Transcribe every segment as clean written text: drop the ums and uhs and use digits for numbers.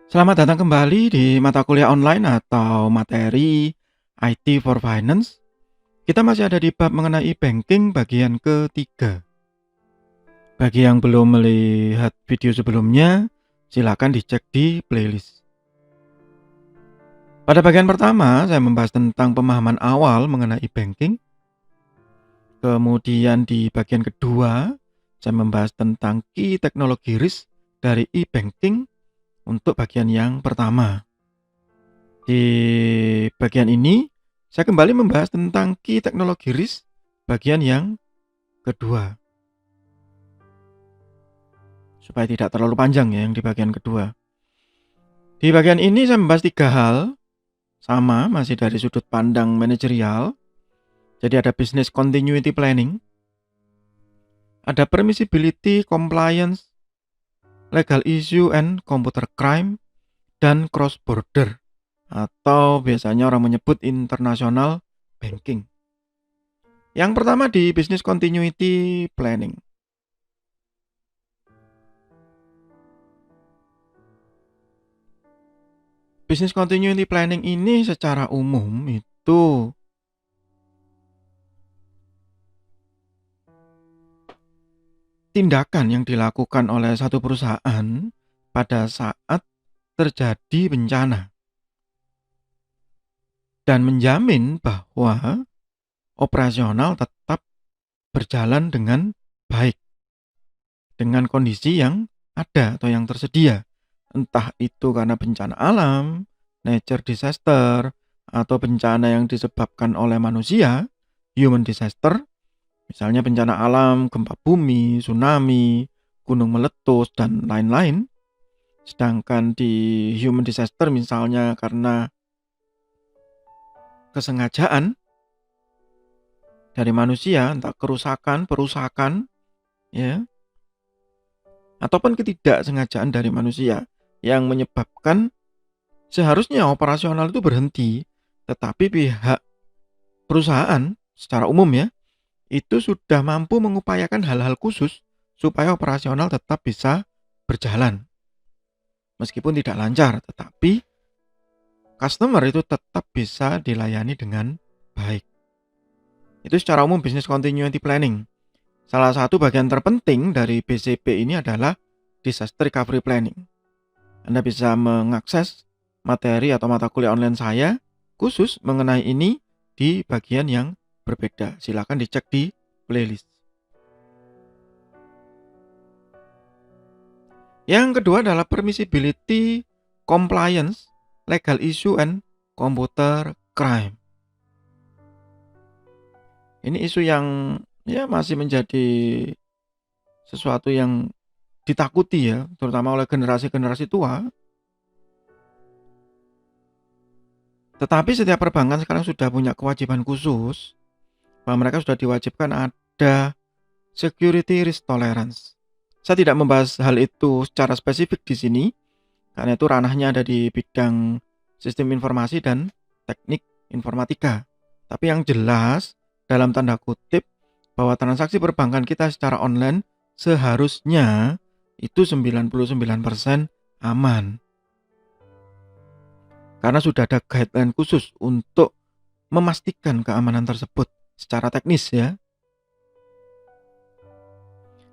Selamat datang kembali di mata kuliah online atau materi IT for Finance. Kita masih ada di bab mengenai banking bagian ketiga. Bagi yang belum melihat video sebelumnya, silakan dicek di playlist. Pada bagian pertama, saya membahas tentang pemahaman awal mengenai banking. Kemudian di bagian kedua, saya membahas tentang key teknologi risk dari e-banking untuk bagian yang pertama. Di bagian ini, saya kembali membahas tentang key teknologi risk bagian yang kedua. Supaya tidak terlalu panjang ya yang di bagian kedua. Di bagian ini saya membahas 3 hal, sama masih dari sudut pandang manajerial. Jadi ada business continuity planning, ada permissibility compliance, legal issue and computer crime, dan cross border atau biasanya orang menyebut international banking. Yang pertama di business continuity planning. Business continuity planning ini secara umum itu tindakan yang dilakukan oleh satu perusahaan pada saat terjadi bencana dan menjamin bahwa operasional tetap berjalan dengan baik dengan kondisi yang ada atau yang tersedia, entah itu karena bencana alam, nature disaster, atau bencana yang disebabkan oleh manusia, human disaster, misalnya bencana alam, gempa bumi, tsunami, gunung meletus, dan lain-lain. Sedangkan di human disaster misalnya karena kesengajaan dari manusia, entah kerusakan, perusakan, ya, ataupun ketidaksengajaan dari manusia yang menyebabkan seharusnya operasional itu berhenti, tetapi pihak perusahaan secara umum ya, itu sudah mampu mengupayakan hal-hal khusus supaya operasional tetap bisa berjalan. Meskipun tidak lancar, tetapi customer itu tetap bisa dilayani dengan baik. Itu secara umum business continuity planning. Salah satu bagian terpenting dari BCP ini adalah disaster recovery planning. Anda bisa mengakses materi atau mata kuliah online saya khusus mengenai ini di bagian yang berbeda. Silakan dicek di playlist. Yang kedua adalah permissibility, compliance, legal issue, and computer crime. Ini isu yang ya masih menjadi sesuatu yang ditakuti ya, terutama oleh generasi-generasi tua. Tetapi setiap perbankan sekarang sudah punya kewajiban khusus bahwa mereka sudah diwajibkan ada security risk tolerance. Saya tidak membahas hal itu secara spesifik di sini karena itu ranahnya ada di bidang sistem informasi dan teknik informatika. Tapi yang jelas dalam tanda kutip bahwa transaksi perbankan kita secara online seharusnya itu 99% aman. Karena sudah ada guideline khusus untuk memastikan keamanan tersebut secara teknis ya.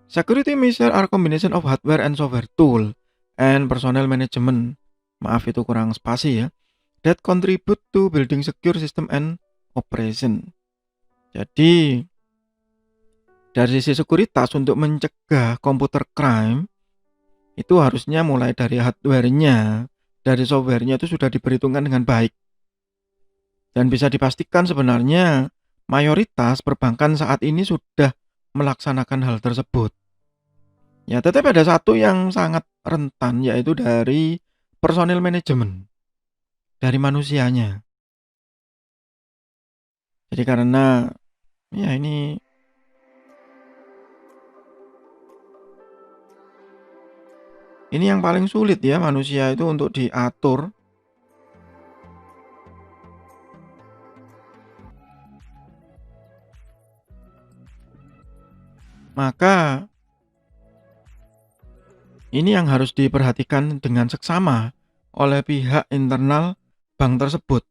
Security measures are combination of hardware and software tool and personnel management. Maaf itu kurang spasi ya. That contribute to building secure system and operation. Jadi dari sisi sekuritas untuk mencegah computer crime itu harusnya mulai dari hardware-nya, dari software-nya itu sudah diperhitungkan dengan baik. Dan bisa dipastikan sebenarnya mayoritas perbankan saat ini sudah melaksanakan hal tersebut. Ya, tetapi ada satu yang sangat rentan yaitu dari personil manajemen, dari manusianya. Jadi karena ya ini yang paling sulit ya manusia itu untuk diatur. Maka ini yang harus diperhatikan dengan seksama oleh pihak internal bank tersebut.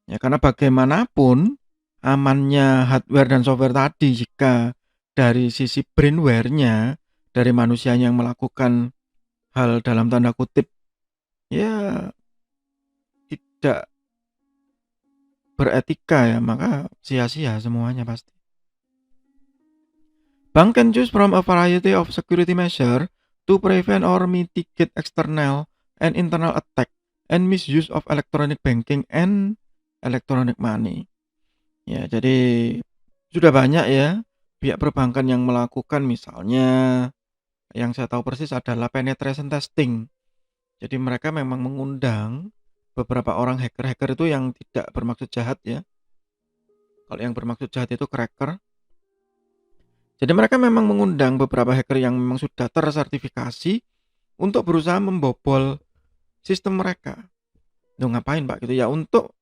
Ya, karena bagaimanapun amannya hardware dan software tadi jika dari sisi brainware-nya, dari manusia yang melakukan hal dalam tanda kutip ya tidak beretika ya, maka sia-sia semuanya pasti. Bank can choose from a variety of security measure to prevent or mitigate external and internal attack and misuse of electronic banking and electronic money. Ya, jadi sudah banyak ya pihak perbankan yang melakukan, misalnya yang saya tahu persis adalah penetration testing. Jadi mereka memang mengundang beberapa orang hacker-hacker itu yang tidak bermaksud jahat ya. Kalau yang bermaksud jahat itu cracker. Jadi mereka memang mengundang beberapa hacker yang memang sudah tersertifikasi untuk berusaha membobol sistem mereka. Loh ngapain Pak gitu ya? Untuk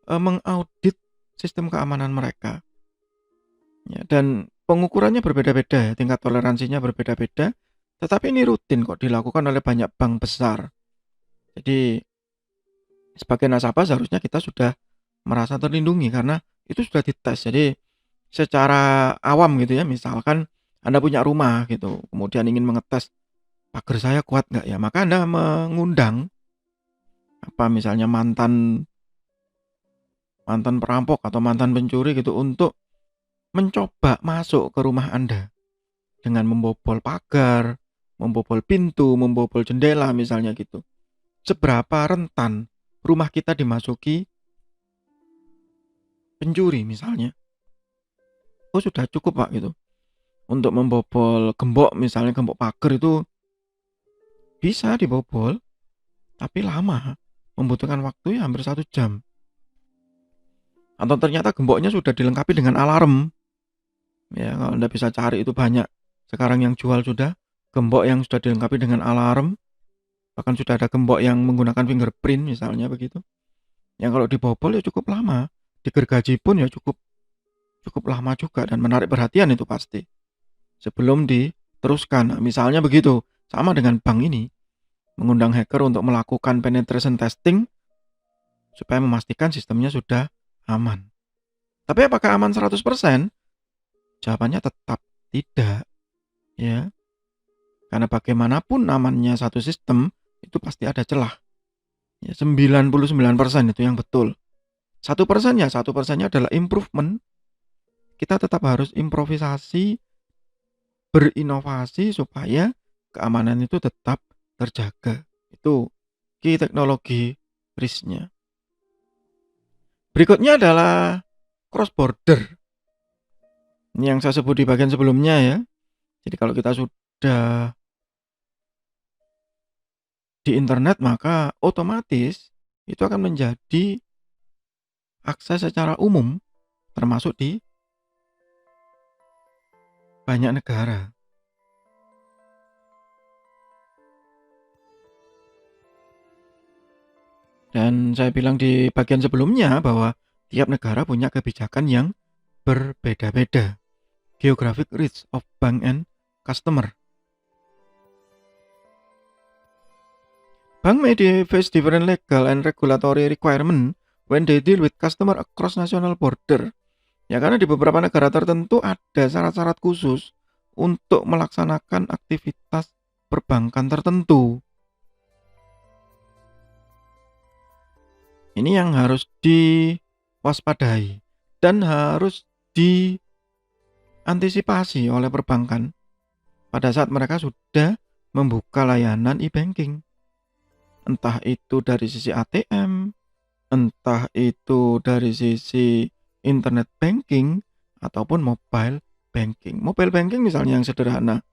mengaudit sistem keamanan mereka. Ya, dan pengukurannya berbeda-beda ya, tingkat toleransinya berbeda-beda. Tetapi ini rutin kok dilakukan oleh banyak bank besar. Jadi sebagai nasabah seharusnya kita sudah merasa terlindungi karena itu sudah dites. Jadi secara awam gitu ya, misalkan Anda punya rumah gitu, kemudian ingin mengetes pagar saya kuat nggak ya, maka Anda mengundang misalnya mantan mantan perampok atau mantan pencuri gitu untuk mencoba masuk ke rumah Anda dengan membobol pagar, membobol pintu, membobol jendela misalnya gitu. Seberapa rentan rumah kita dimasuki pencuri misalnya? Oh sudah cukup Pak gitu. Untuk membobol gembok misalnya, gembok pagar itu bisa dibobol, tapi lama, membutuhkan waktu ya hampir 1 jam. Atau ternyata gemboknya sudah dilengkapi dengan alarm. Ya, kalau Anda bisa cari itu banyak. Sekarang yang jual sudah gembok yang sudah dilengkapi dengan alarm. Bahkan sudah ada gembok yang menggunakan fingerprint misalnya begitu. Yang kalau dibobol ya cukup lama. Digergaji pun ya cukup lama juga dan menarik perhatian itu pasti. Sebelum diteruskan. Nah, misalnya begitu. Sama dengan bank ini. Mengundang hacker untuk melakukan penetration testing supaya memastikan sistemnya sudah aman. Tapi apakah aman 100%? Jawabannya tetap tidak, ya. Karena bagaimanapun amannya satu sistem, itu pasti ada celah. Ya, 99% itu yang betul. 1% ya, 1%-nya adalah improvement. Kita tetap harus improvisasi, berinovasi supaya keamanan itu tetap terjaga. Itu key teknologi risk-nya. Berikutnya adalah cross border. Ini yang saya sebut di bagian sebelumnya ya. Jadi kalau kita sudah di internet maka otomatis itu akan menjadi akses secara umum termasuk di banyak negara. Dan saya bilang di bagian sebelumnya bahwa tiap negara punya kebijakan yang berbeda-beda. Geographic reach of bank and customer. Bank may face different legal and regulatory requirement when they deal with customer across national border. Ya karena di beberapa negara tertentu ada syarat-syarat khusus untuk melaksanakan aktivitas perbankan tertentu. Ini yang harus diwaspadai dan harus diantisipasi oleh perbankan pada saat mereka sudah membuka layanan e-banking. Entah itu dari sisi ATM, entah itu dari sisi internet banking, ataupun mobile banking. Mobile banking misalnya yang sederhana.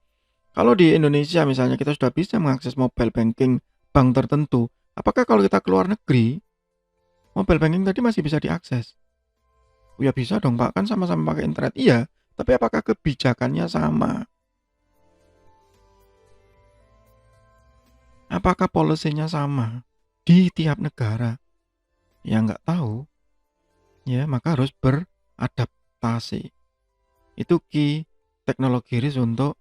Kalau di Indonesia misalnya kita sudah bisa mengakses mobile banking bank tertentu, apakah kalau kita keluar negeri, mobile banking tadi masih bisa diakses? Ya bisa dong Pak, kan sama-sama pakai internet. Iya, tapi apakah kebijakannya sama? Apakah policy-nya sama di tiap negara? Ya nggak tahu, ya maka harus beradaptasi. Itu key teknologi risk untuk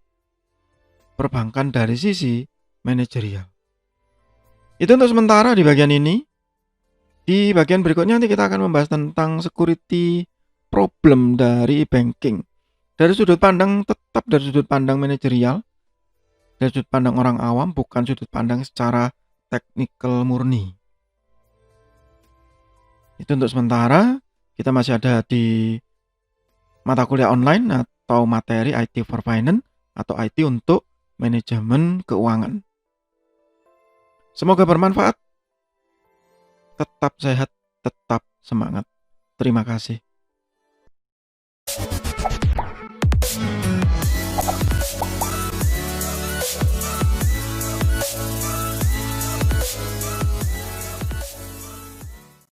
perbankan dari sisi manajerial. Itu untuk sementara di bagian ini. Di bagian berikutnya nanti kita akan membahas tentang security problem dari banking. Dari sudut pandang, tetap dari sudut pandang manajerial, dari sudut pandang orang awam, bukan sudut pandang secara technical murni. Itu untuk sementara. Kita masih ada di mata kuliah online atau materi IT for Finance atau IT untuk manajemen keuangan. Semoga bermanfaat. Tetap sehat, tetap semangat. Terima kasih.